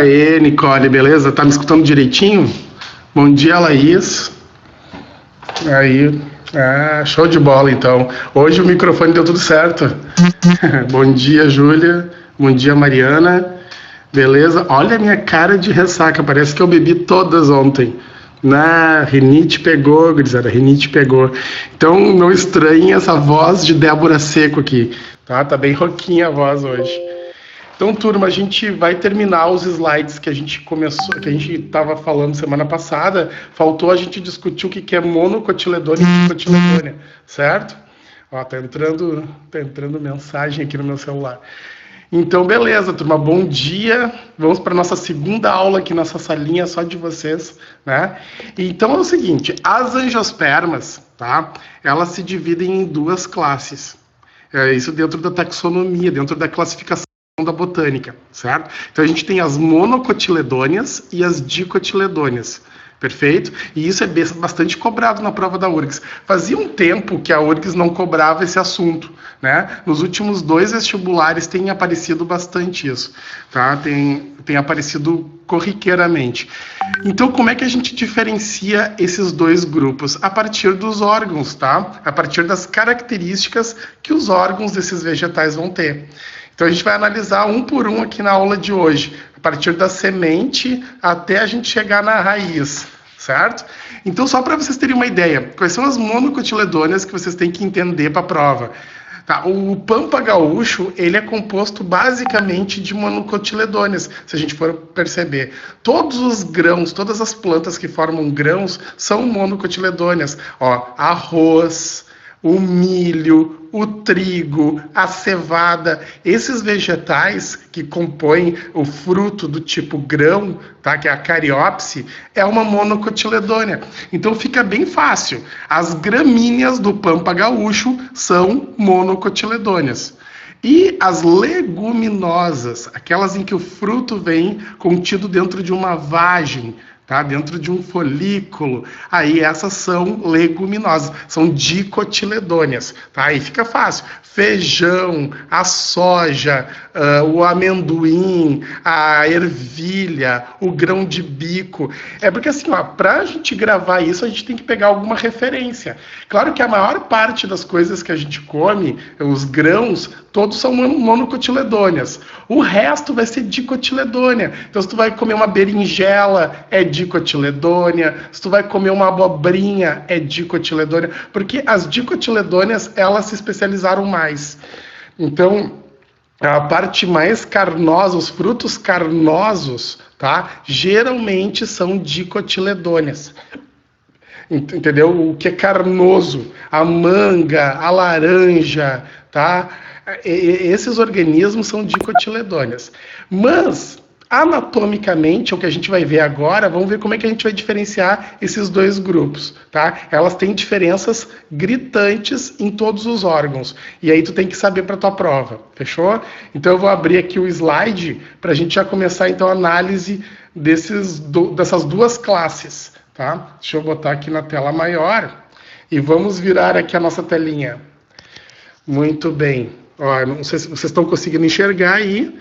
Aê, Nicole, beleza? Tá me escutando direitinho? Bom dia, Laís. Aí, show de bola, então. Hoje o microfone deu tudo certo. Bom dia, Júlia. Bom dia, Mariana. Beleza? Olha a minha cara de ressaca, parece que eu bebi todas ontem. Rinite pegou, gurizada, rinite pegou. Então não estranhe essa voz de Débora Seco aqui, tá? Tá bem rouquinha a voz hoje. Então, turma, a gente vai terminar os slides que a gente começou, que a gente estava falando semana passada. Faltou a gente discutir o que é monocotiledônia e dicotiledônia, certo? Ó, tá entrando mensagem aqui no meu celular. Então, beleza, turma, bom dia. Vamos para nossa segunda aula aqui nessa salinha só de vocês, né? Então é o seguinte, as angiospermas, tá? Elas se dividem em duas classes. Isso dentro da taxonomia, dentro da classificação da botânica, certo? Então a gente tem as monocotiledôneas e as dicotiledôneas, perfeito? E isso é bastante cobrado na prova da URGS. Fazia um tempo que a URGS não cobrava esse assunto, né? Nos últimos 2 vestibulares tem aparecido bastante isso, tá? Tem aparecido corriqueiramente. Então, como é que a gente diferencia esses dois grupos? A partir dos órgãos, tá? A partir das características que os órgãos desses vegetais vão ter. Então, a gente vai analisar um por um aqui na aula de hoje, a partir da semente até a gente chegar na raiz, certo? Então, só para vocês terem uma ideia, quais são as monocotiledôneas que vocês têm que entender para a prova? Tá, o Pampa Gaúcho, ele é composto basicamente de monocotiledôneas, se a gente for perceber. Todos os grãos, todas as plantas que formam grãos são monocotiledôneas. Ó, arroz, o milho, o trigo, a cevada, esses vegetais que compõem o fruto do tipo grão, tá, que é a cariópse, é uma monocotiledônea. Então fica bem fácil. As gramíneas do Pampa Gaúcho são monocotiledôneas. E as leguminosas, aquelas em que o fruto vem contido dentro de uma vagem, tá? Dentro de um folículo, aí essas são leguminosas, são dicotiledôneas, tá? Aí fica fácil. Feijão, a soja, o amendoim, a ervilha, o grão de bico. É porque assim, ó, pra gente gravar isso, a gente tem que pegar alguma referência. Claro que a maior parte das coisas que a gente come, os grãos, todos são monocotiledôneas. O resto vai ser dicotiledônea. Então, se tu vai comer uma berinjela, é dicotiledônea. Se tu vai comer uma abobrinha, é dicotiledônea. Porque as dicotiledôneas, elas se especializaram mais. Então, a parte mais carnosa, os frutos carnosos, tá? Geralmente são dicotiledôneas. Entendeu? O que é carnoso, a manga, a laranja, tá? Esses organismos são dicotiledôneas. Mas, anatomicamente, o que a gente vai ver agora, vamos ver como é que a gente vai diferenciar esses dois grupos, tá? Elas têm diferenças gritantes em todos os órgãos. E aí tu tem que saber para tua prova, fechou? Então eu vou abrir aqui o slide para a gente já começar então a análise dessas duas classes, tá? Deixa eu botar aqui na tela maior e vamos virar aqui a nossa telinha. Muito bem. Ó, não sei se vocês estão conseguindo enxergar aí.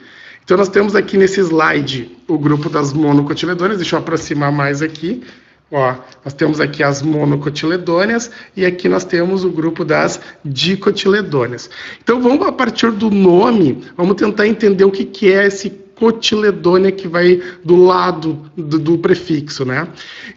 Então, nós temos aqui nesse slide o grupo das monocotiledôneas. Deixa eu aproximar mais aqui. Ó, nós temos aqui as monocotiledôneas e aqui nós temos o grupo das dicotiledôneas. Então, vamos, a partir do nome, vamos tentar entender o que é esse cotiledônea que vai do lado do prefixo, né?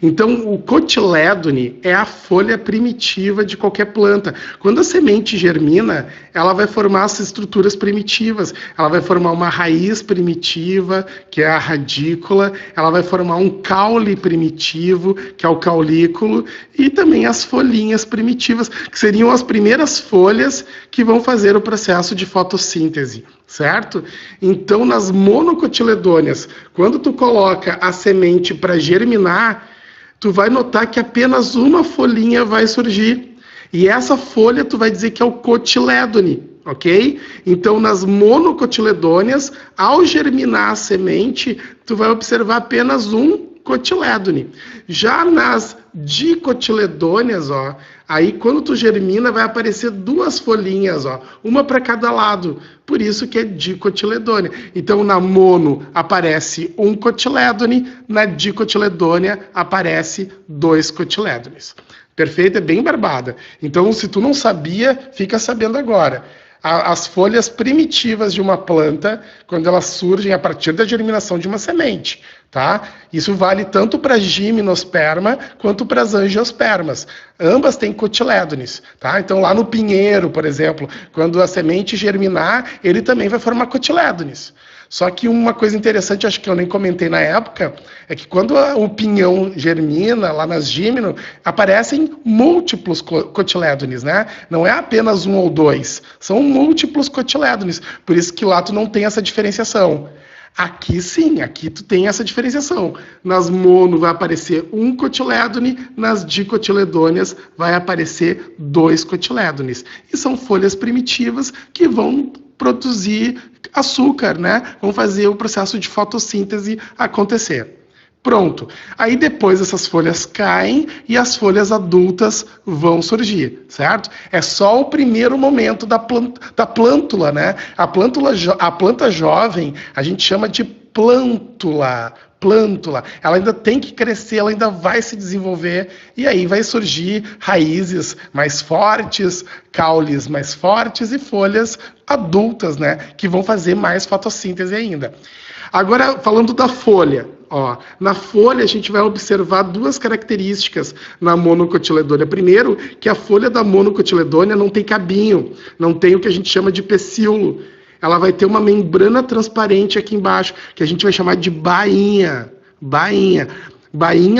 Então, o cotilédone é a folha primitiva de qualquer planta. Quando a semente germina, ela vai formar as estruturas primitivas. Ela vai formar uma raiz primitiva, que é a radícula. Ela vai formar um caule primitivo, que é o caulículo. E também as folhinhas primitivas, que seriam as primeiras folhas que vão fazer o processo de fotossíntese, certo? Então, nas monocotiledôneas, quando tu coloca a semente para germinar, tu vai notar que apenas uma folhinha vai surgir. E essa folha tu vai dizer que é o cotilédone, ok? Então, nas monocotiledôneas, ao germinar a semente, tu vai observar apenas um cotilédone. Já nas dicotiledôneas, ó, aí quando tu germina vai aparecer duas folhinhas, ó, uma para cada lado. Por isso que é dicotiledônea. Então na mono aparece um cotilédone, na dicotiledônea aparece dois cotilédones. Perfeito? É bem barbada. Então, se tu não sabia, fica sabendo agora. As folhas primitivas de uma planta, quando elas surgem a partir da germinação de uma semente, tá? Isso vale tanto para gimnosperma quanto para as angiospermas. Ambas têm cotilédones, tá? Então, lá no pinheiro, por exemplo, quando a semente germinar, ele também vai formar cotilédones. Só que uma coisa interessante, acho que eu nem comentei na época, é que quando o pinhão germina, lá nas gímeno, aparecem múltiplos cotilédones, né? Não é apenas um ou dois, são múltiplos cotilédones. Por isso que lá tu não tem essa diferenciação. Aqui sim, aqui tu tem essa diferenciação. Nas mono vai aparecer um cotilédone, nas dicotiledôneas vai aparecer dois cotilédones. E são folhas primitivas que vão produzir açúcar, né? Vão fazer o processo de fotossíntese acontecer. Pronto. Aí depois essas folhas caem e as folhas adultas vão surgir, certo? É só o primeiro momento da plântula, né? A planta jovem a gente chama de plântula. Ela ainda tem que crescer, ela ainda vai se desenvolver e aí vai surgir raízes mais fortes, caules mais fortes e folhas adultas, né? Que vão fazer mais fotossíntese ainda. Agora, falando da folha, ó, na folha a gente vai observar duas características na monocotiledônea. Primeiro, que a folha da monocotiledônea não tem cabinho, não tem o que a gente chama de pecíolo. Ela vai ter uma membrana transparente aqui embaixo, que a gente vai chamar de bainha. Bainha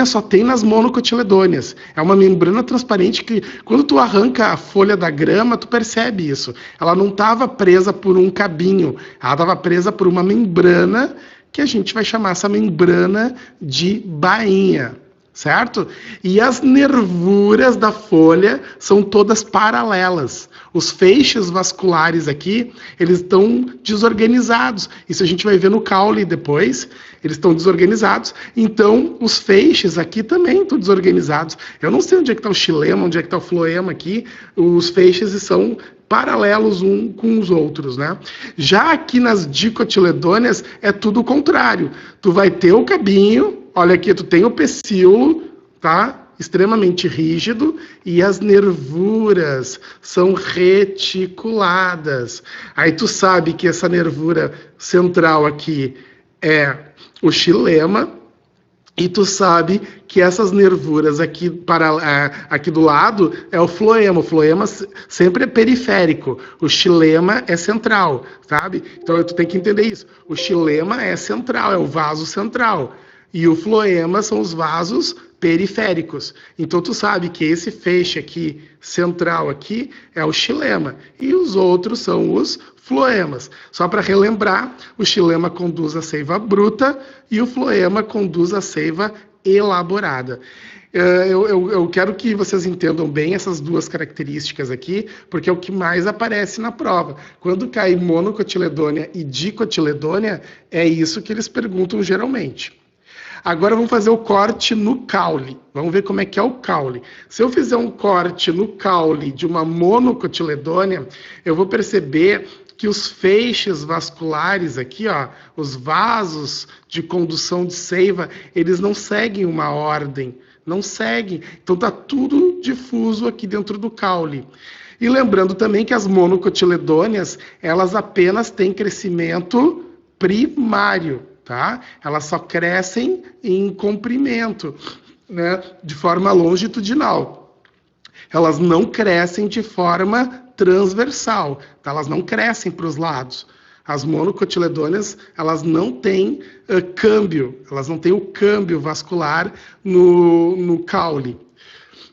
só tem nas monocotiledôneas. É uma membrana transparente que, quando tu arranca a folha da grama, tu percebe isso. Ela não estava presa por um cabinho, ela estava presa por uma membrana, que a gente vai chamar essa membrana de bainha. Certo? E as nervuras da folha são todas paralelas. Os feixes vasculares aqui, eles estão desorganizados. Isso a gente vai ver no caule depois. Eles estão desorganizados. Então, os feixes aqui também estão desorganizados. Eu não sei onde é que está o xilema, onde é que está o floema aqui. Os feixes são paralelos um com os outros, né? Já aqui nas dicotiledôneas é tudo o contrário. Tu vai ter o cabinho. Olha aqui, tu tem o pecíolo, tá? Extremamente rígido, e as nervuras são reticuladas. Aí tu sabe que essa nervura central aqui é o xilema, e tu sabe que essas nervuras aqui, aqui do lado é o floema. O floema sempre é periférico. O xilema é central, sabe? Então tu tem que entender isso. O xilema é central, é o vaso central. E o floema são os vasos periféricos. Então tu sabe que esse feixe aqui, central aqui, é o xilema. E os outros são os floemas. Só para relembrar, o xilema conduz a seiva bruta e o floema conduz a seiva elaborada. Eu quero que vocês entendam bem essas duas características aqui, porque é o que mais aparece na prova. Quando cai monocotiledônea e dicotiledônea, é isso que eles perguntam geralmente. Agora vamos fazer o corte no caule. Vamos ver como é que é o caule. Se eu fizer um corte no caule de uma monocotiledônea, eu vou perceber que os feixes vasculares aqui, ó, os vasos de condução de seiva, eles não seguem uma ordem, não seguem. Então tá tudo difuso aqui dentro do caule. E lembrando também que as monocotiledôneas, elas apenas têm crescimento primário. Tá? Elas só crescem em comprimento, né? De forma longitudinal. Elas não crescem de forma transversal, tá? Elas não crescem para os lados. As monocotiledôneas, elas não têm câmbio, elas não têm o câmbio vascular no caule.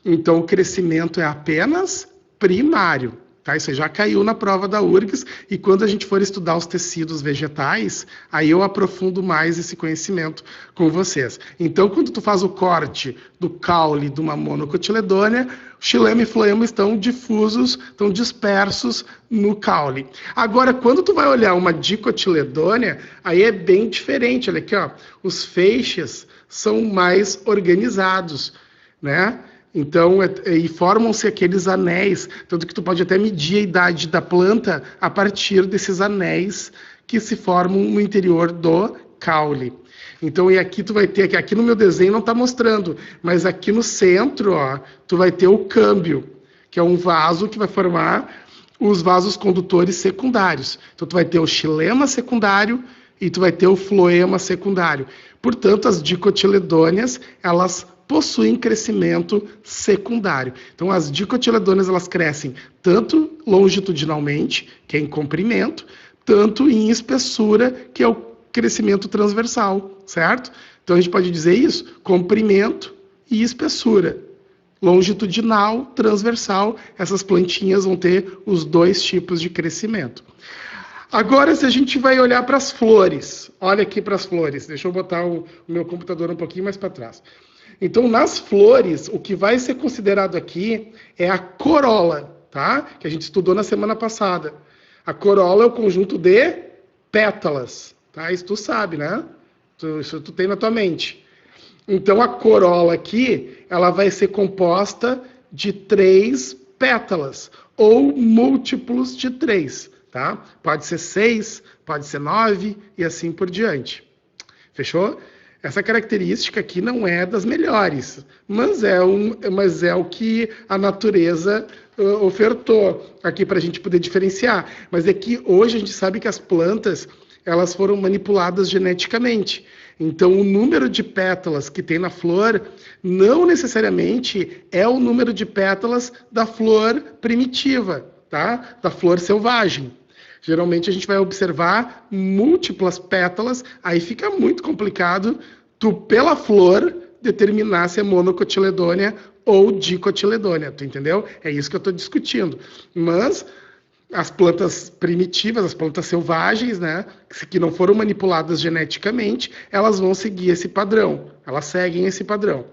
Então, o crescimento é apenas primário. Tá? Isso já caiu na prova da URGS, e quando a gente for estudar os tecidos vegetais, aí eu aprofundo mais esse conhecimento com vocês. Então, quando tu faz o corte do caule de uma monocotiledônea, Xilema e floema estão difusos, estão dispersos no caule. Agora, quando tu vai olhar uma dicotiledônea, aí é bem diferente. Olha aqui, ó, os feixes são mais organizados, né? Então, e formam-se aqueles anéis, tanto que tu pode até medir a idade da planta a partir desses anéis que se formam no interior do caule. Então, e aqui tu vai ter, aqui no meu desenho não está mostrando, mas aqui no centro, ó, tu vai ter o câmbio, que é um vaso que vai formar os vasos condutores secundários. Então, tu vai ter o xilema secundário e tu vai ter o floema secundário. Portanto, as dicotiledôneas, elas possuem crescimento secundário. Então, as dicotiledôneas, elas crescem tanto longitudinalmente, que é em comprimento, tanto em espessura, que é o crescimento transversal, certo? Então, a gente pode dizer isso, comprimento e espessura. Longitudinal, transversal, essas plantinhas vão ter os dois tipos de crescimento. Agora, se a gente vai olhar para as flores, olha aqui para as flores, deixa eu botar o meu computador um pouquinho mais para trás. Então, nas flores, o que vai ser considerado aqui é a corola, tá? Que a gente estudou na semana passada. A corola é o conjunto de pétalas, tá? Isso tu sabe, né? Isso tu tem na tua mente. Então, a corola aqui, ela vai ser composta de 3 pétalas, ou múltiplos de 3, tá? Pode ser 6, pode ser 9 e assim por diante. Fechou? Essa característica aqui não é das melhores, mas é o que a natureza ofertou aqui para a gente poder diferenciar. Mas é que hoje a gente sabe que as plantas, elas foram manipuladas geneticamente. Então, o número de pétalas que tem na flor não necessariamente é o número de pétalas da flor primitiva, tá? Da flor selvagem. Geralmente a gente vai observar múltiplas pétalas, aí fica muito complicado tu, pela flor, determinar se é monocotiledônea ou dicotiledônea, tu entendeu? É isso que eu estou discutindo. Mas as plantas primitivas, as plantas selvagens, né, que não foram manipuladas geneticamente, elas vão seguir esse padrão, elas seguem esse padrão.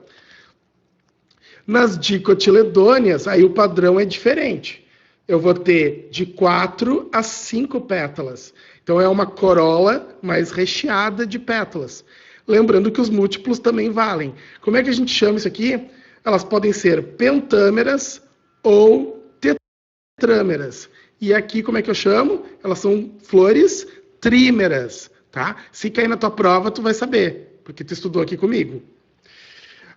Nas dicotiledôneas, aí o padrão é diferente. Eu vou ter de 4 a 5 pétalas. Então, é uma corola mais recheada de pétalas. Lembrando que os múltiplos também valem. Como é que a gente chama isso aqui? Elas podem ser pentâmeras ou tetrâmeras. E aqui, como é que eu chamo? Elas são flores trímeras, tá? Se cair na tua prova, tu vai saber, porque tu estudou aqui comigo.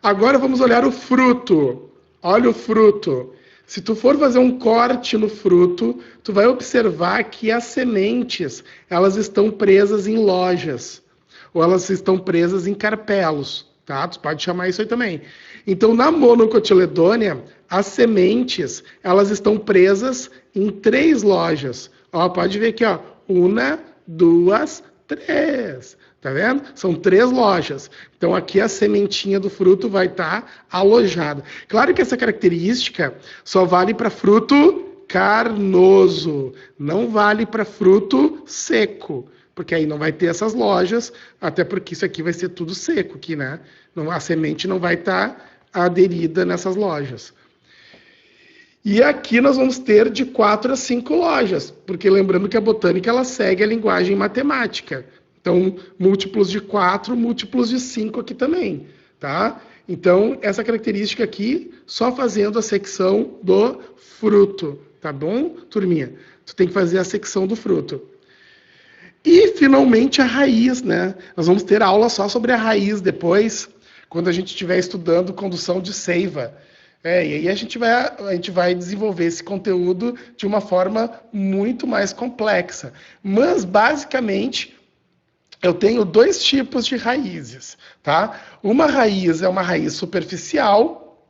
Agora, vamos olhar o fruto. Olha o fruto. Se tu for fazer um corte no fruto, tu vai observar que as sementes, elas estão presas em lojas, ou elas estão presas em carpelos, tá? Tu pode chamar isso aí também. Então, na monocotiledônea, as sementes, elas estão presas em 3 lojas. Ó, pode ver aqui, ó, 1, 2, 3. Tá vendo? São 3 lojas. Então, aqui a sementinha do fruto vai estar alojada. Claro que essa característica só vale para fruto carnoso. Não vale para fruto seco. Porque aí não vai ter essas lojas, até porque isso aqui vai ser tudo seco aqui, né? A semente não vai estar aderida nessas lojas. E aqui nós vamos ter de 4 a 5 lojas. Porque lembrando que a botânica ela segue a linguagem matemática. Então, múltiplos de 4, múltiplos de 5 aqui também, tá? Então, essa característica aqui, só fazendo a secção do fruto, tá bom, turminha? Tu tem que fazer a secção do fruto. E, finalmente, a raiz, né? Nós vamos ter aula só sobre a raiz depois, quando a gente estiver estudando condução de seiva. E aí a gente vai desenvolver esse conteúdo de uma forma muito mais complexa. Mas, basicamente, eu tenho 2 tipos de raízes, tá? Uma raiz é uma raiz superficial,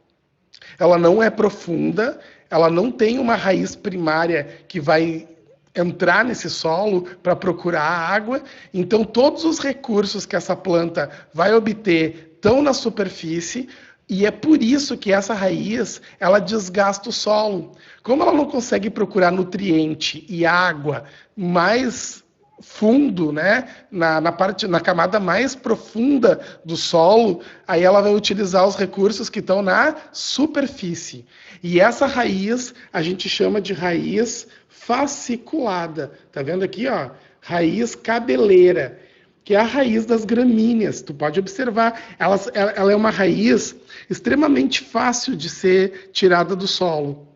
ela não é profunda, ela não tem uma raiz primária que vai entrar nesse solo para procurar água, então todos os recursos que essa planta vai obter estão na superfície, e é por isso que essa raiz, ela desgasta o solo. Como ela não consegue procurar nutriente e água mais fundo, né, na camada mais profunda do solo, aí ela vai utilizar os recursos que estão na superfície. E essa raiz a gente chama de raiz fasciculada. Tá vendo aqui, ó? Raiz cabeleira, que é a raiz das gramíneas. Tu pode observar, ela é uma raiz extremamente fácil de ser tirada do solo.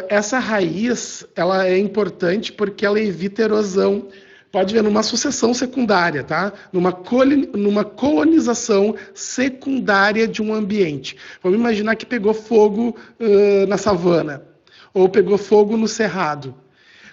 Essa raiz ela é importante porque ela evita erosão. Pode ver numa sucessão secundária, tá? Numa colonização secundária de um ambiente. Vamos imaginar que pegou fogo na savana ou pegou fogo no cerrado.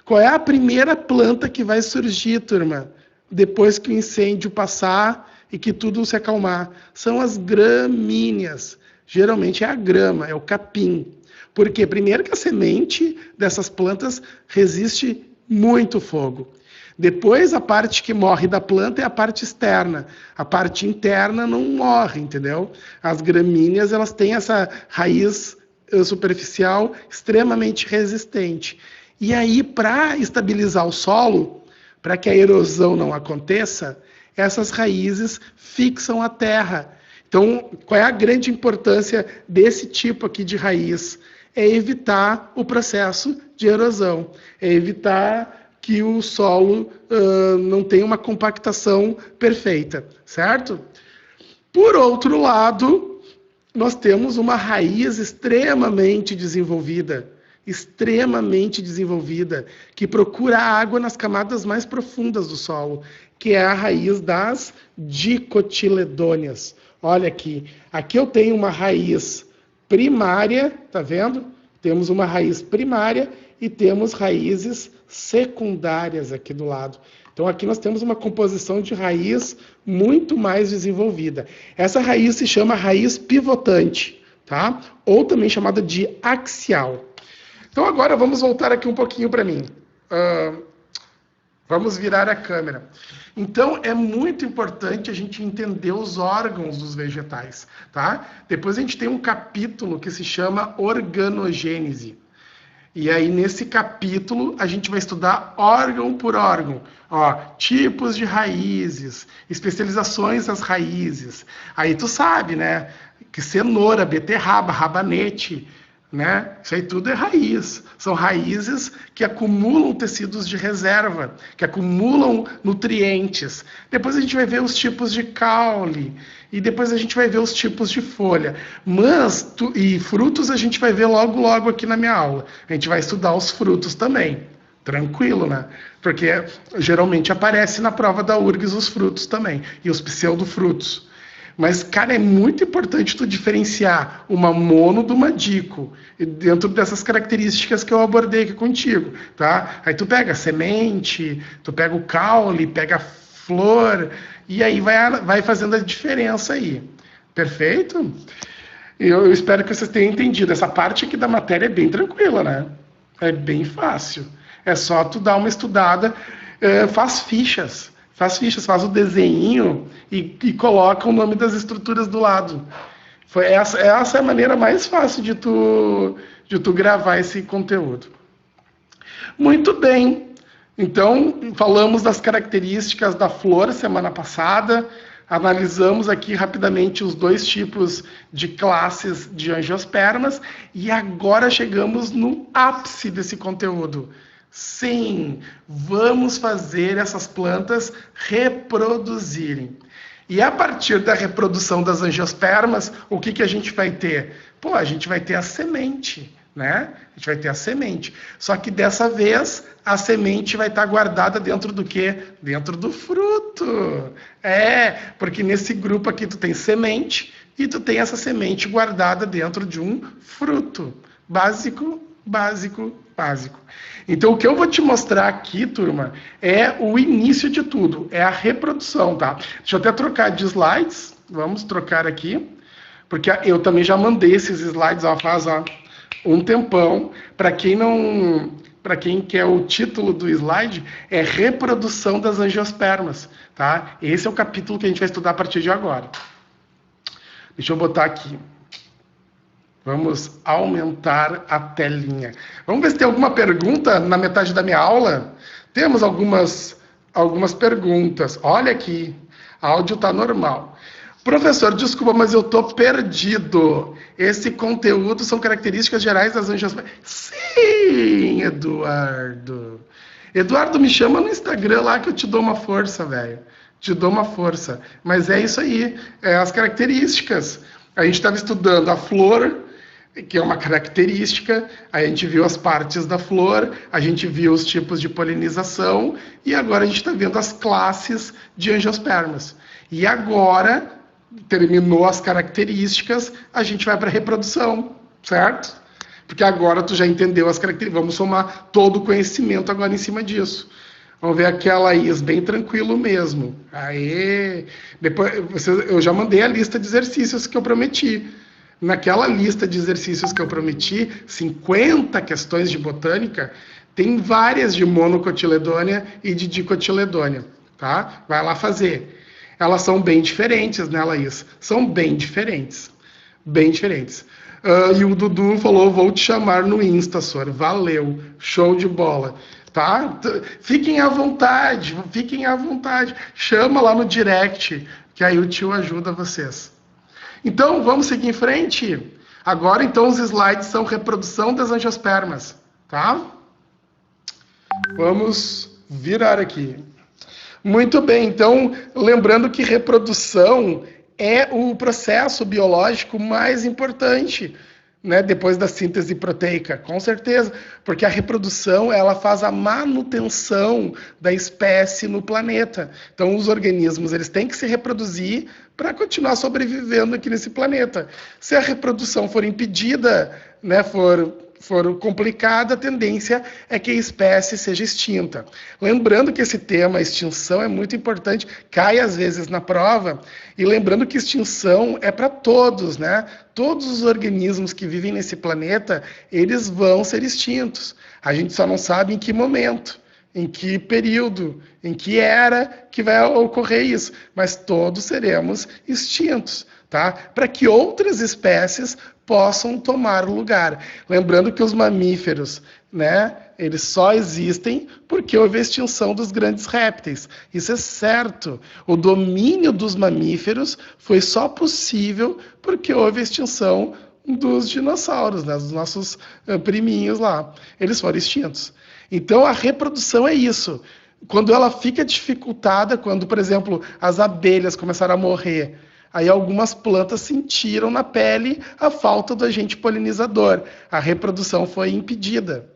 Qual é a primeira planta que vai surgir, turma? Depois que o incêndio passar e que tudo se acalmar? São as gramíneas. Geralmente é a grama, é o capim. Porque, primeiro, que a semente dessas plantas resiste muito fogo. Depois, a parte que morre da planta é a parte externa. A parte interna não morre, entendeu? As gramíneas, elas têm essa raiz superficial extremamente resistente. E aí, para estabilizar o solo, para que a erosão não aconteça, essas raízes fixam a terra. Então, qual é a grande importância desse tipo aqui de raiz? É evitar o processo de erosão, é evitar que o solo não tenha uma compactação perfeita, certo? Por outro lado, nós temos uma raiz extremamente desenvolvida, que procura água nas camadas mais profundas do solo, que é a raiz das dicotiledôneas. Olha aqui, aqui eu tenho uma raiz primária, tá vendo? Temos uma raiz primária e temos raízes secundárias aqui do lado. Então aqui nós temos uma composição de raiz muito mais desenvolvida. Essa raiz se chama raiz pivotante, tá? Ou também chamada de axial. Então agora vamos voltar aqui um pouquinho para mim. Vamos virar a câmera. Então, é muito importante a gente entender os órgãos dos vegetais, tá? Depois a gente tem um capítulo que se chama organogênese. E aí, nesse capítulo, a gente vai estudar órgão por órgão. Ó, tipos de raízes, especializações das raízes. Aí tu sabe, né? Que cenoura, beterraba, rabanete, né? Isso aí tudo é raiz. São raízes que acumulam tecidos de reserva, que acumulam nutrientes. Depois a gente vai ver os tipos de caule, e depois a gente vai ver os tipos de folha. E frutos a gente vai ver logo, logo aqui na minha aula. A gente vai estudar os frutos também. Tranquilo, né? Porque geralmente aparece na prova da URGS os frutos também, e os pseudofrutos. Mas, cara, é muito importante tu diferenciar uma mono de uma dico, dentro dessas características que eu abordei aqui contigo, tá? Aí tu pega a semente, tu pega o caule, pega a flor, e aí vai fazendo a diferença aí. Perfeito? Eu espero que vocês tenham entendido. Essa parte aqui da matéria é bem tranquila, né? É bem fácil. É só tu dar uma estudada, faz fichas, faz o desenho e coloca o nome das estruturas do lado. Essa é a maneira mais fácil de tu gravar esse conteúdo. Muito bem. Então, falamos das características da flor semana passada, analisamos aqui rapidamente os dois tipos de classes de angiospermas e agora chegamos no ápice desse conteúdo. Sim, vamos fazer essas plantas reproduzirem. E a partir da reprodução das angiospermas, o que a gente vai ter? Pô, a gente vai ter a semente, né? A gente vai ter a semente. Só que dessa vez, a semente vai estar guardada dentro do quê? Dentro do fruto. Porque nesse grupo aqui tu tem semente e tu tem essa semente guardada dentro de um fruto. Básico. Então, o que eu vou te mostrar aqui, turma, é o início de tudo, é a reprodução, tá? Deixa eu até trocar de slides, vamos trocar aqui, porque eu também já mandei esses slides faz um tempão. Para quem quer o título do slide, é reprodução das angiospermas, tá? Esse é o capítulo que a gente vai estudar a partir de agora. Deixa eu botar aqui. Vamos aumentar a telinha. Vamos ver se tem alguma pergunta na metade da minha aula. Temos algumas perguntas. Olha aqui, áudio está normal. Professor, desculpa, mas eu estou perdido. Esse conteúdo são características gerais das angiospermas. Sim, Eduardo. Eduardo, me chama no Instagram lá que eu te dou uma força, velho. Te dou uma força. Mas é isso aí, é as características. A gente estava estudando a flor, que é uma característica, a gente viu as partes da flor, a gente viu os tipos de polinização, e agora a gente está vendo as classes de angiospermas. E agora, terminou as características, a gente vai para a reprodução, certo? Porque agora tu já entendeu as características, vamos somar todo o conhecimento agora em cima disso. Vamos ver aqui a Laís, bem tranquilo mesmo. Aê! Depois, eu já mandei a lista de exercícios que eu prometi. Naquela lista de exercícios que eu prometi, 50 questões de botânica, tem várias de monocotiledônia e de dicotiledônia, tá? Vai lá fazer. Elas são bem diferentes, né, Laís? São bem diferentes. Bem diferentes. E o Dudu falou, vou te chamar no Insta, Sor. Valeu. Show de bola. Tá? Fiquem à vontade, fiquem à vontade. Chama lá no direct, que aí o tio ajuda vocês. Então, vamos seguir em frente. Agora, então, os slides são reprodução das angiospermas, tá? Vamos virar aqui. Muito bem, então, lembrando que reprodução é o processo biológico mais importante, né, depois da síntese proteica, com certeza, porque a reprodução ela faz a manutenção da espécie no planeta. Então, os organismos eles têm que se reproduzir para continuar sobrevivendo aqui nesse planeta. Se a reprodução for impedida, né, for complicada, a tendência é que a espécie seja extinta. Lembrando que esse tema, extinção, é muito importante, cai às vezes na prova, e lembrando que extinção é para todos, né? Todos os organismos que vivem nesse planeta, eles vão ser extintos. A gente só não sabe em que momento, em que período, em que era que vai ocorrer isso, mas todos seremos extintos, tá? Para que outras espécies possam tomar o lugar. Lembrando que os mamíferos, né, eles só existem porque houve a extinção dos grandes répteis. Isso é certo. O domínio dos mamíferos foi só possível porque houve a extinção dos dinossauros, né, dos nossos priminhos lá. Eles foram extintos. Então, a reprodução é isso. Quando ela fica dificultada, quando, por exemplo, as abelhas começaram a morrer, aí algumas plantas sentiram na pele a falta do agente polinizador. A reprodução foi impedida.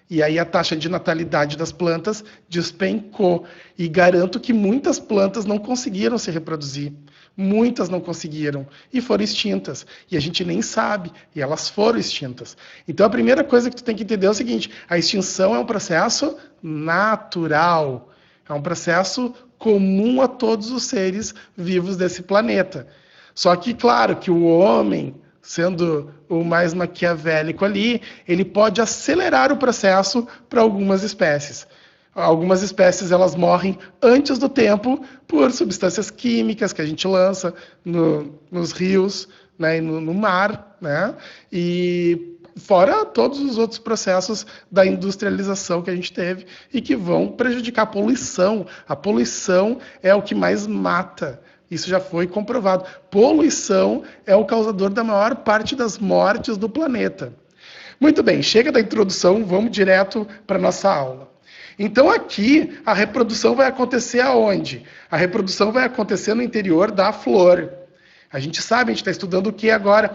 E aí a taxa de natalidade das plantas despencou. E garanto que muitas plantas não conseguiram se reproduzir. Muitas não conseguiram e foram extintas. E a gente nem sabe. E elas foram extintas. Então a primeira coisa que tu tem que entender é o seguinte: a extinção é um processo natural. É um processo comum a todos os seres vivos desse planeta. Só que, claro, que o homem, sendo o mais maquiavélico ali, ele pode acelerar o processo para algumas espécies. Algumas espécies elas morrem antes do tempo por substâncias químicas que a gente lança nos rios, né, e no mar, né, e fora todos os outros processos da industrialização que a gente teve e que vão prejudicar a poluição. A poluição é o que mais mata. Isso já foi comprovado. Poluição é o causador da maior parte das mortes do planeta. Muito bem, chega da introdução, vamos direto para a nossa aula. Então aqui a reprodução vai acontecer aonde? A reprodução vai acontecer no interior da flor. A gente sabe, a gente está estudando o que agora?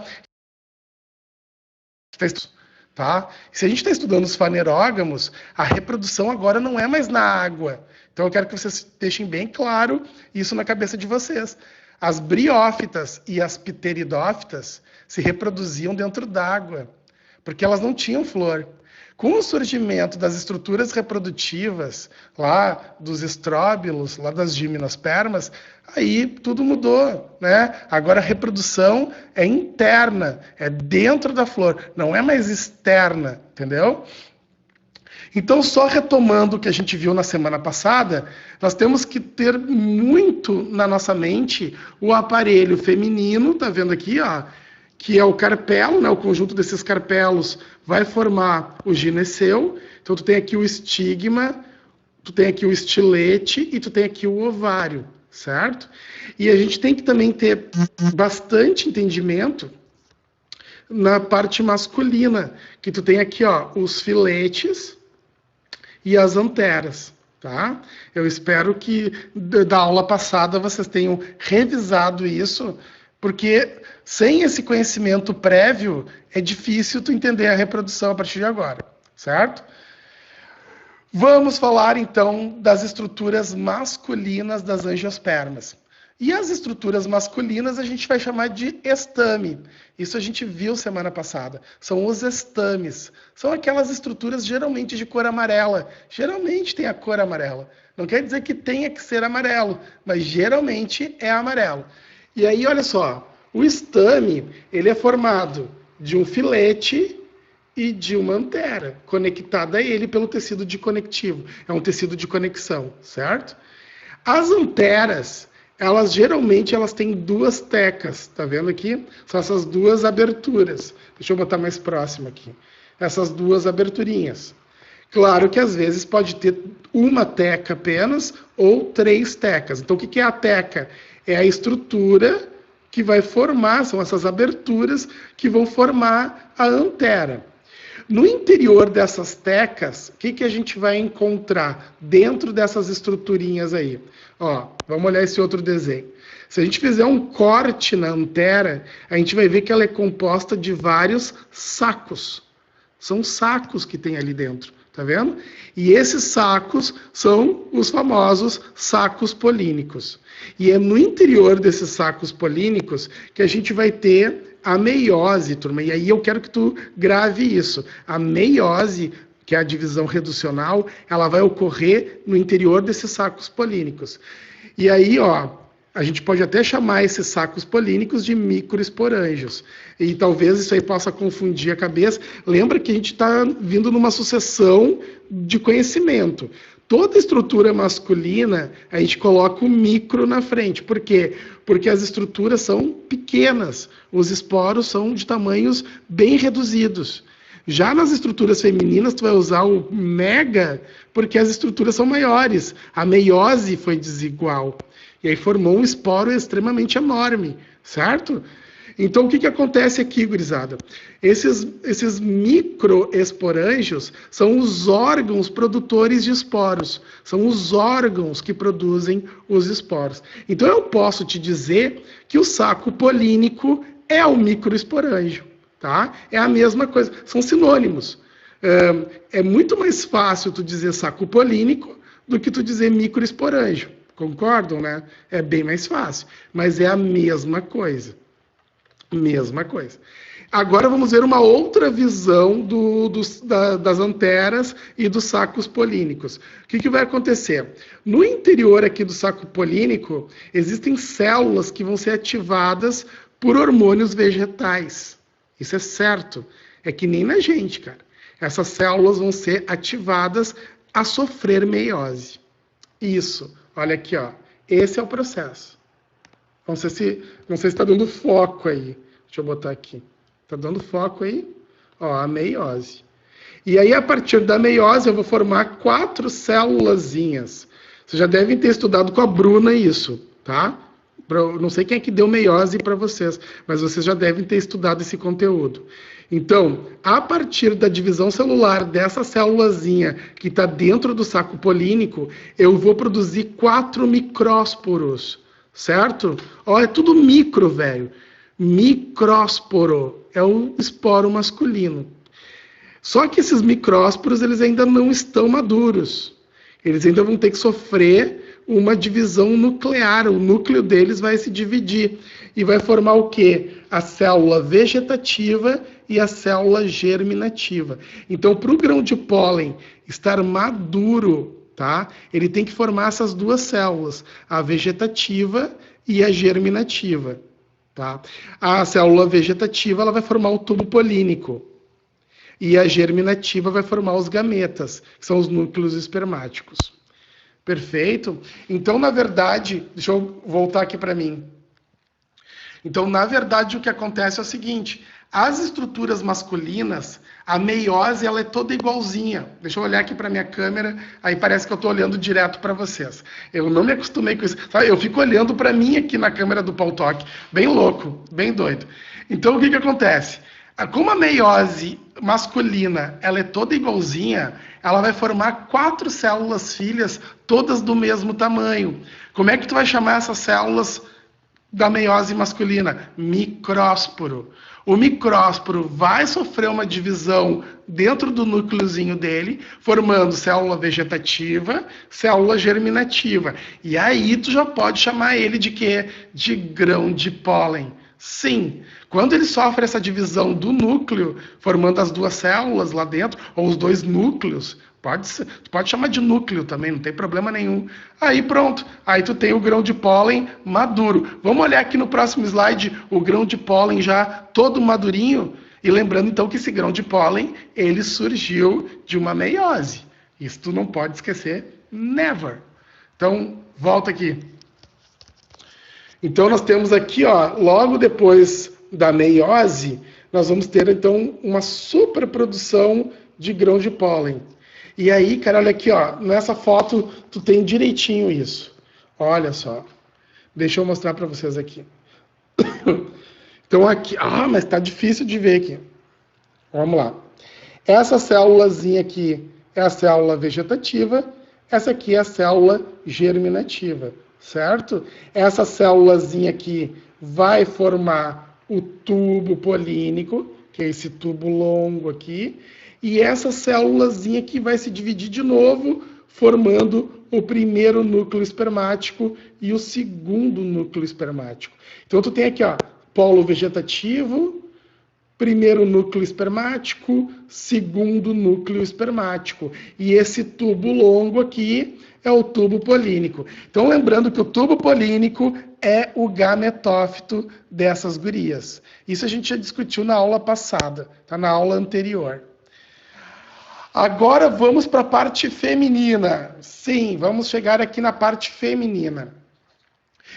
Tá? Se a gente está estudando os fanerógamos, a reprodução agora não é mais na água. Então eu quero que vocês deixem bem claro isso na cabeça de vocês. As briófitas e as pteridófitas se reproduziam dentro d'água, porque elas não tinham flor. Com o surgimento das estruturas reprodutivas, lá dos estróbilos, lá das gimnospermas, aí tudo mudou, né? Agora a reprodução é interna, é dentro da flor, não é mais externa, entendeu? Então, só retomando o que a gente viu na semana passada, nós temos que ter muito na nossa mente o aparelho feminino, tá vendo aqui, ó, que é o carpelo, né? O conjunto desses carpelos vai formar o gineceu. Então, tu tem aqui o estigma, tu tem aqui o estilete e tu tem aqui o ovário, certo? E a gente tem que também ter bastante entendimento na parte masculina, que tu tem aqui, ó, os filetes e as anteras, tá? Eu espero que da aula passada vocês tenham revisado isso, porque sem esse conhecimento prévio é difícil tu entender a reprodução a partir de agora, certo? Vamos falar então das estruturas masculinas das angiospermas. E as estruturas masculinas a gente vai chamar de estame. Isso a gente viu semana passada. São os estames. São aquelas estruturas geralmente de cor amarela. Geralmente tem a cor amarela. Não quer dizer que tenha que ser amarelo, mas geralmente é amarelo. E aí, olha só, o estame, ele é formado de um filete e de uma antera, conectada a ele pelo tecido de conectivo. É um tecido de conexão, certo? As anteras, elas geralmente têm duas tecas, tá vendo aqui? São essas duas aberturas. Deixa eu botar mais próximo aqui. Essas duas aberturinhas. Claro que às vezes pode ter uma teca apenas ou 3 tecas. Então o que é a teca? É a estrutura que vai formar, são essas aberturas que vão formar a antera. No interior dessas tecas, o que a gente vai encontrar dentro dessas estruturinhas aí? Ó, vamos olhar esse outro desenho. Se a gente fizer um corte na antera, a gente vai ver que ela é composta de vários sacos. São sacos que tem ali dentro, tá vendo? E esses sacos são os famosos sacos polínicos. E é no interior desses sacos polínicos que a gente vai ter a meiose, turma. E aí eu quero que tu grave isso. A meiose, que é a divisão reducional, ela vai ocorrer no interior desses sacos polínicos. E aí, ó, a gente pode até chamar esses sacos polínicos de microesporângios. E talvez isso aí possa confundir a cabeça. Lembra que a gente está vindo numa sucessão de conhecimento. Toda estrutura masculina, a gente coloca o micro na frente. Por quê? Porque as estruturas são pequenas. Os esporos são de tamanhos bem reduzidos. Já nas estruturas femininas, tu vai usar o mega, porque as estruturas são maiores. A meiose foi desigual. E aí formou um esporo extremamente enorme, certo? Então, o que acontece aqui, gurizada? Esses microesporângios são os órgãos produtores de esporos. São os órgãos que produzem os esporos. Então, eu posso te dizer que o saco polínico é o microesporângio, tá? É a mesma coisa, são sinônimos. É muito mais fácil tu dizer saco polínico do que tu dizer microesporângio. Concordam, né? É bem mais fácil, mas é a mesma coisa. Mesma coisa. Agora vamos ver uma outra visão das anteras e dos sacos polínicos. O que vai acontecer? No interior aqui do saco polínico, existem células que vão ser ativadas por hormônios vegetais. Isso é certo. É que nem na gente, cara. Essas células vão ser ativadas a sofrer meiose. Isso. Olha aqui, ó. Esse é o processo. Não sei se está dando foco aí. Deixa eu botar aqui. Está dando foco aí? Ó, a meiose. E aí, a partir da meiose, eu vou formar 4 célulazinhas. Vocês já devem ter estudado com a Bruna isso, tá? Não sei quem é que deu meiose para vocês, mas vocês já devem ter estudado esse conteúdo. Então, a partir da divisão celular dessa célulazinha que está dentro do saco polínico, eu vou produzir 4 micrósporos, certo? Ó, é tudo micro, velho. Micrósporo é o esporo masculino. Só que esses micrósporos, eles ainda não estão maduros. Eles ainda vão ter que sofrer uma divisão nuclear. O núcleo deles vai se dividir. E vai formar o quê? A célula vegetativa e a célula germinativa. Então, para o grão de pólen estar maduro, tá? Ele tem que formar essas duas células, a vegetativa e a germinativa. Tá? A célula vegetativa ela vai formar o tubo polínico e a germinativa vai formar os gametas, que são os núcleos espermáticos. Perfeito? Então, na verdade, deixa eu voltar aqui para mim. Então, na verdade, o que acontece é o seguinte: as estruturas masculinas, a meiose, ela é toda igualzinha. Deixa eu olhar aqui para minha câmera, aí parece que eu estou olhando direto para vocês. Eu não me acostumei com isso. Sabe? Eu fico olhando para mim aqui na câmera do Paul Talk, bem louco, bem doido. Então, o que acontece? Como a meiose masculina ela é toda igualzinha, ela vai formar 4 células filhas, todas do mesmo tamanho. Como é que tu vai chamar essas células da meiose masculina? Micrósporo. O micrósporo vai sofrer uma divisão dentro do núcleozinho dele, formando célula vegetativa, célula germinativa. E aí tu já pode chamar ele de quê? De grão de pólen. Sim, quando ele sofre essa divisão do núcleo, formando as 2 células lá dentro, ou os 2 núcleos, pode chamar de núcleo também, não tem problema nenhum. Aí pronto, aí tu tem o grão de pólen maduro. Vamos olhar aqui no próximo slide o grão de pólen já todo madurinho. E lembrando então que esse grão de pólen, ele surgiu de uma meiose. Isso tu não pode esquecer, never. Então, volta aqui. Então nós temos aqui, ó, logo depois da meiose, nós vamos ter então uma superprodução de grão de pólen. E aí, cara, olha aqui, ó, nessa foto tu tem direitinho isso. Olha só. Deixa eu mostrar para vocês aqui. Então aqui, mas tá difícil de ver aqui. Vamos lá. Essa célulazinha aqui é a célula vegetativa, essa aqui é a célula germinativa, certo? Essa célulazinha aqui vai formar o tubo polínico, que é esse tubo longo aqui, e essa célulazinha aqui vai se dividir de novo, formando o primeiro núcleo espermático e o segundo núcleo espermático. Então tu tem aqui, ó, polo vegetativo, primeiro núcleo espermático, segundo núcleo espermático. E esse tubo longo aqui é o tubo polínico. Então, lembrando que o tubo polínico é o gametófito dessas gurias. Isso a gente já discutiu na aula passada, tá? Na aula anterior. Agora vamos para a parte feminina. Sim, vamos chegar aqui na parte feminina.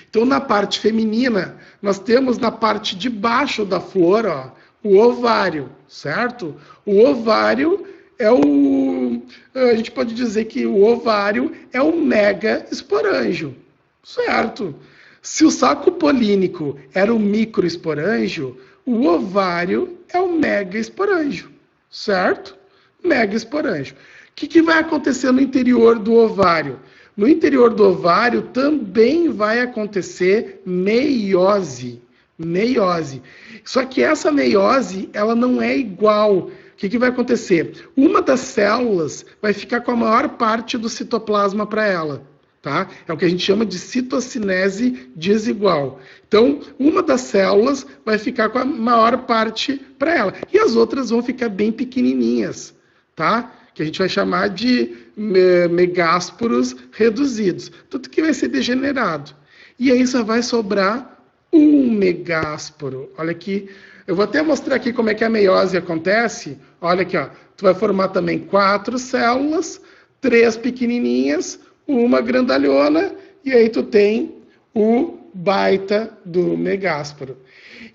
Então, na parte feminina, nós temos na parte de baixo da flor, ó, o ovário, certo? O ovário é a gente pode dizer que o ovário é o mega esporângio, certo? Se o saco polínico era o microesporângio, o ovário é o mega esporângio, certo? Mega esporângio. O que vai acontecer no interior do ovário? No interior do ovário também vai acontecer meiose. Meiose. Só que essa meiose, ela não é igual. O que vai acontecer? Uma das células vai ficar com a maior parte do citoplasma para ela. Tá? É o que a gente chama de citocinese desigual. Então, uma das células vai ficar com a maior parte para ela. E as outras vão ficar bem pequenininhas. Tá? Que a gente vai chamar de megásporos reduzidos. Tudo que vai ser degenerado. E aí só vai sobrar um megásporo. Olha aqui. Eu vou até mostrar aqui como é que a meiose acontece. Olha aqui, ó. Tu vai formar também 4 células, 3 pequenininhas, uma grandalhona, e aí tu tem o baita do megásporo.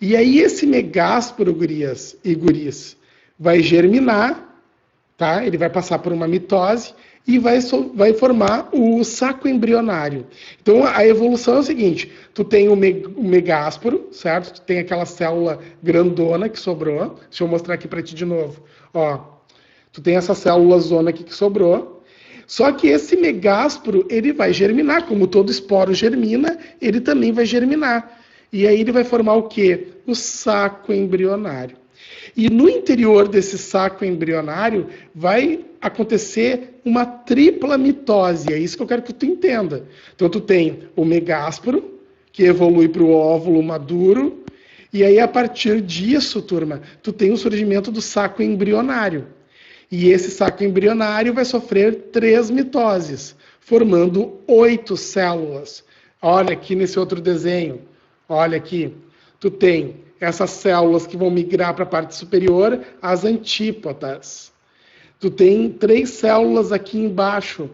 E aí esse megásporo, gurias e guris, vai germinar, tá? Ele vai passar por uma mitose e vai formar o saco embrionário. Então, a evolução é o seguinte: tu tem o megásporo, certo? Tu tem aquela célula grandona que sobrou. Deixa eu mostrar aqui para ti de novo. Ó, tu tem essa célula zona aqui que sobrou. Só que esse megásporo, ele vai germinar. Como todo esporo germina, ele também vai germinar. E aí ele vai formar o quê? O saco embrionário. E no interior desse saco embrionário vai acontecer uma tripla mitose. É isso que eu quero que tu entenda. Então tu tem o megásporo, que evolui para o óvulo maduro, e aí a partir disso, turma, tu tem o surgimento do saco embrionário. E esse saco embrionário vai sofrer 3 mitoses, formando 8 células. Olha aqui nesse outro desenho. Olha aqui. Tu tem essas células que vão migrar para a parte superior, as antípodas. Tu tem 3 células aqui embaixo.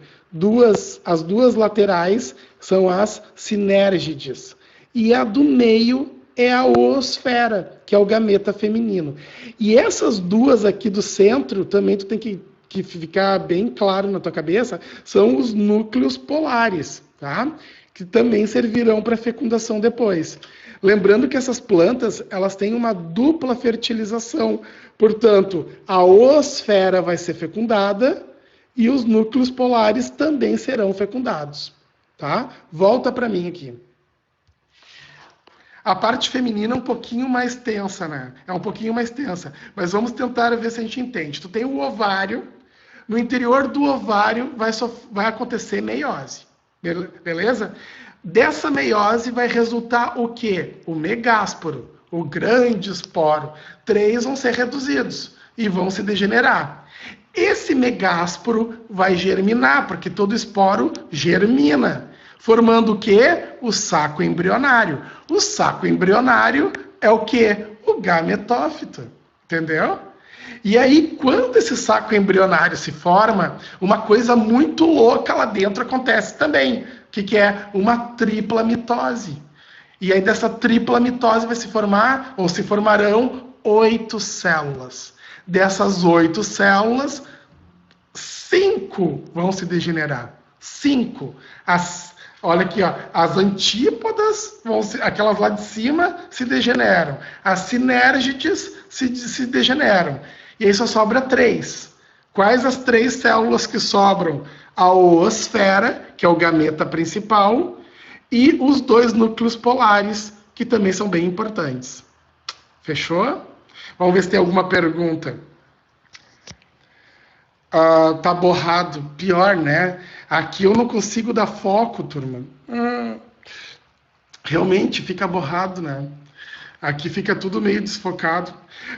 As duas laterais são as sinérgides. E a do meio é a oosfera, que é o gameta feminino. E essas duas aqui do centro, também tu tem que ficar bem claro na tua cabeça, são os núcleos polares, tá? Que também servirão para fecundação depois. Lembrando que essas plantas, elas têm uma dupla fertilização. Portanto, a oosfera vai ser fecundada e os núcleos polares também serão fecundados, tá? Volta para mim aqui. A parte feminina é um pouquinho mais tensa, né? É um pouquinho mais tensa. Mas vamos tentar ver se a gente entende. Tu tem o ovário. No interior do ovário vai acontecer meiose. Beleza? Dessa meiose vai resultar o quê? O megásporo, o grande esporo. 3 vão ser reduzidos e vão se degenerar. Esse megásporo vai germinar, porque todo esporo germina, formando o quê? O saco embrionário. O saco embrionário é o quê? O gametófito. Entendeu? E aí, quando esse saco embrionário se forma, uma coisa muito louca lá dentro acontece também, que é uma tripla mitose. E aí, dessa tripla mitose vai se formar, ou se formarão, 8 células. Dessas 8 células, 5 vão se degenerar. 5. Olha aqui, ó, as antípodas, aquelas lá de cima, se degeneram. As sinérgites se degeneram. E aí só sobra 3. Quais as 3 células que sobram? A oosfera, que é o gameta principal, e os 2 núcleos polares, que também são bem importantes. Fechou? Vamos ver se tem alguma pergunta. Tá borrado. Pior, né? Aqui eu não consigo dar foco, turma. Realmente fica borrado, né? Aqui fica tudo meio desfocado.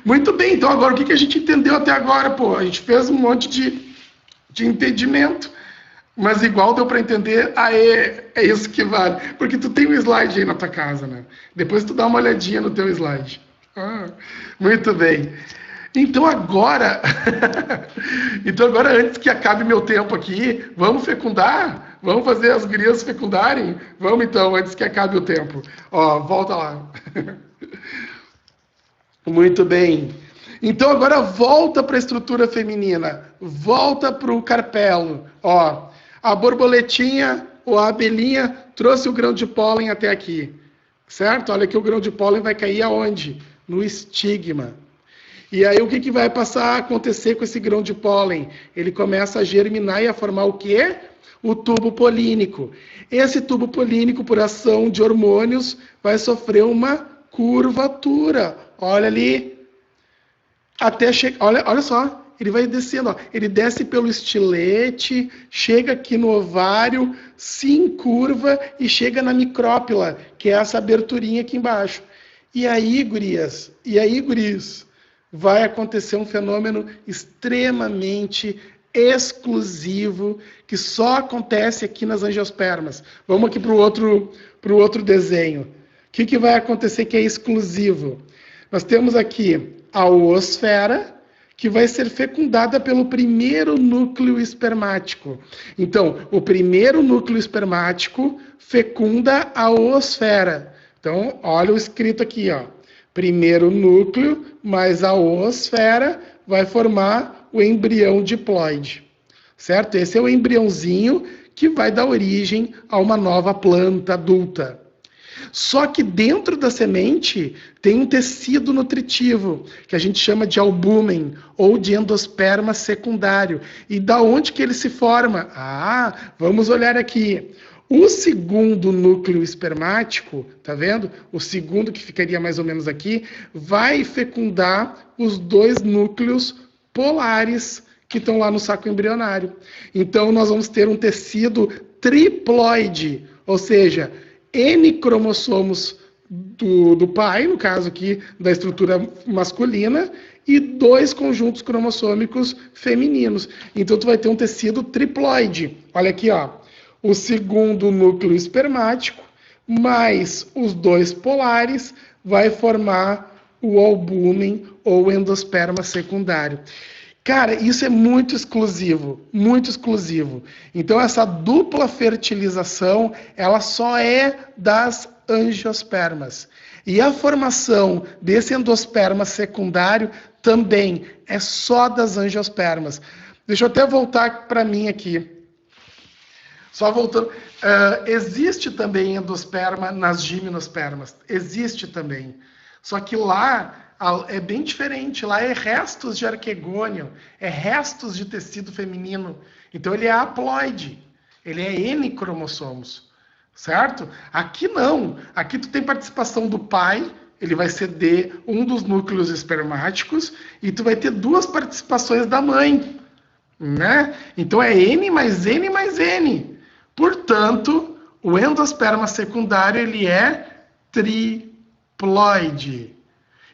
Muito bem, então agora o que a gente entendeu até agora? Pô, a gente fez um monte de entendimento, mas igual deu para entender, é isso que vale. Porque tu tem um slide aí na tua casa, né? Depois tu dá uma olhadinha no teu slide. Muito bem. Então agora, antes que acabe meu tempo aqui, vamos fecundar? Vamos fazer as gurias fecundarem? Vamos então, antes que acabe o tempo. Ó, volta lá. Muito bem. Então agora volta para a estrutura feminina. Volta para o carpelo. Ó, a borboletinha ou a abelhinha trouxe o grão de pólen até aqui. Certo? Olha que o grão de pólen vai cair aonde? No estigma. E aí o que vai passar a acontecer com esse grão de pólen? Ele começa a germinar e a formar o quê? O tubo polínico. Esse tubo polínico, por ação de hormônios, vai sofrer uma curvatura. Olha ali. Até chegar. Olha só. Ele vai descendo. Ó. Ele desce pelo estilete, chega aqui no ovário, se encurva e chega na micrópila, que é essa aberturinha aqui embaixo. E aí, gurias? Guris? Vai acontecer um fenômeno extremamente exclusivo, que só acontece aqui nas angiospermas. Vamos aqui para o outro desenho. O que vai acontecer que é exclusivo? Nós temos aqui a oosfera, que vai ser fecundada pelo primeiro núcleo espermático. Então, o primeiro núcleo espermático fecunda a oosfera. Então, olha o escrito aqui, ó. Primeiro núcleo mais a oosfera vai formar o embrião diploide, certo? Esse é o embriãozinho que vai dar origem a uma nova planta adulta. Só que dentro da semente tem um tecido nutritivo, que a gente chama de albúmen, ou de endosperma secundário. E da onde que ele se forma? Vamos olhar aqui. O segundo núcleo espermático, tá vendo? O segundo, que ficaria mais ou menos aqui, vai fecundar os 2 núcleos polares que estão lá no saco embrionário. Então, nós vamos ter um tecido triploide, ou seja, N cromossomos do pai, no caso aqui da estrutura masculina, e 2 conjuntos cromossômicos femininos. Então, tu vai ter um tecido triploide. Olha aqui, ó. O segundo núcleo espermático, mais os 2 polares, vai formar o albúmen ou endosperma secundário. Cara, isso é muito exclusivo, muito exclusivo. Então, essa dupla fertilização, ela só é das angiospermas. E a formação desse endosperma secundário também é só das angiospermas. Deixa eu até voltar para mim aqui. Só voltando, existe também endosperma nas gimnospermas, existe também. Só que lá é bem diferente, lá é restos de arquegônio, é restos de tecido feminino. Então ele é haploide, ele é N cromossomos, certo? Aqui não, aqui tu tem participação do pai, ele vai ceder um dos núcleos espermáticos, e tu vai ter duas participações da mãe, né? Então é N mais N mais N. Portanto, o endosperma secundário ele é triploide.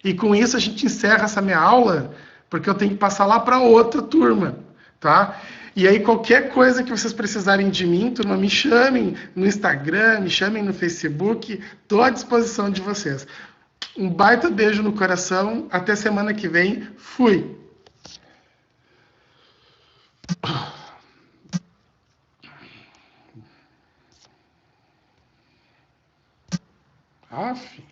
E com isso a gente encerra essa minha aula, porque eu tenho que passar lá para outra turma, tá? E aí qualquer coisa que vocês precisarem de mim, turma, me chamem no Instagram, me chamem no Facebook, estou à disposição de vocês. Um baita beijo no coração, até semana que vem, fui! Aff.